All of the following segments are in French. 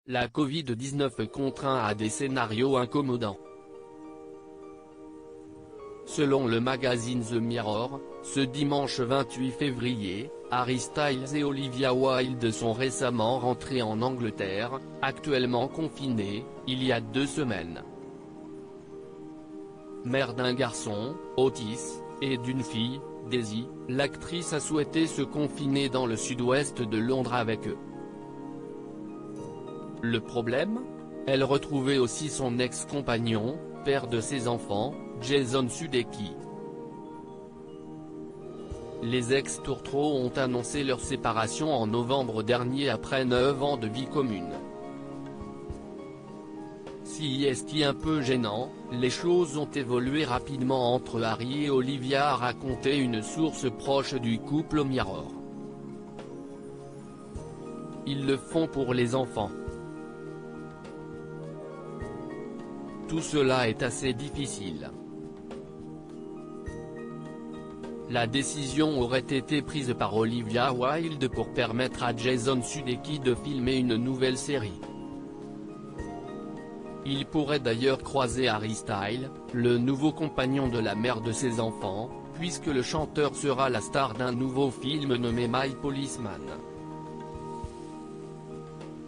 La Covid-19 contraint à des scénarios incommodants. Selon le magazine The Mirror, ce dimanche 28 février, Harry Styles et Olivia Wilde sont récemment rentrés en Angleterre, actuellement confinés, il y a 2 semaines. Mère d'un garçon, Otis, et d'une fille, Daisy, l'actrice a souhaité se confiner dans le sud-ouest de Londres avec eux. Le problème ? Elle retrouvait aussi son ex-compagnon, père de ses enfants, Jason Sudeikis. Les ex-tourtereaux ont annoncé leur séparation en novembre dernier après 9 ans de vie commune. Si est un peu gênant, les choses ont évolué rapidement entre Harry et Olivia, a raconté une source proche du couple au Mirror. Ils le font pour les enfants. Tout cela est assez difficile. La décision aurait été prise par Olivia Wilde pour permettre à Jason Sudeikis de filmer une nouvelle série. Il pourrait d'ailleurs croiser Harry Styles, le nouveau compagnon de la mère de ses enfants, puisque le chanteur sera la star d'un nouveau film nommé My Policeman.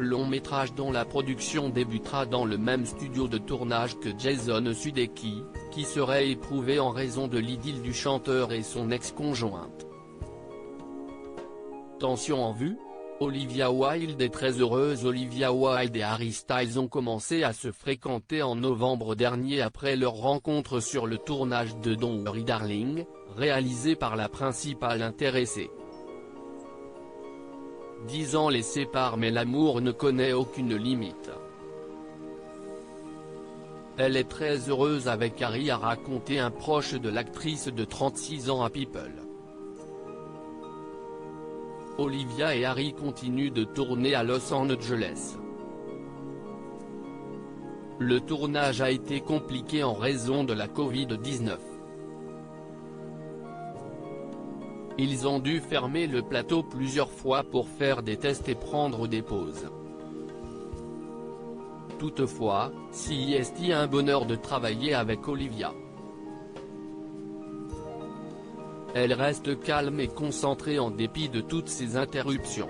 Long métrage dont la production débutera dans le même studio de tournage que Jason Sudeikis, qui serait éprouvé en raison de l'idylle du chanteur et son ex-conjointe. Tension en vue ? Olivia Wilde est très heureuse. Olivia Wilde et Harry Styles ont commencé à se fréquenter en novembre dernier après leur rencontre sur le tournage de Don't Worry Darling, réalisé par la principale intéressée. 10 ans les séparent mais l'amour ne connaît aucune limite. Elle est très heureuse avec Harry, a raconté un proche de l'actrice de 36 ans à People. Olivia et Harry continuent de tourner à Los Angeles. Le tournage a été compliqué en raison de la Covid-19. Ils ont dû fermer le plateau plusieurs fois pour faire des tests et prendre des pauses. Toutefois, c'est un bonheur de travailler avec Olivia. Elle reste calme et concentrée en dépit de toutes ces interruptions.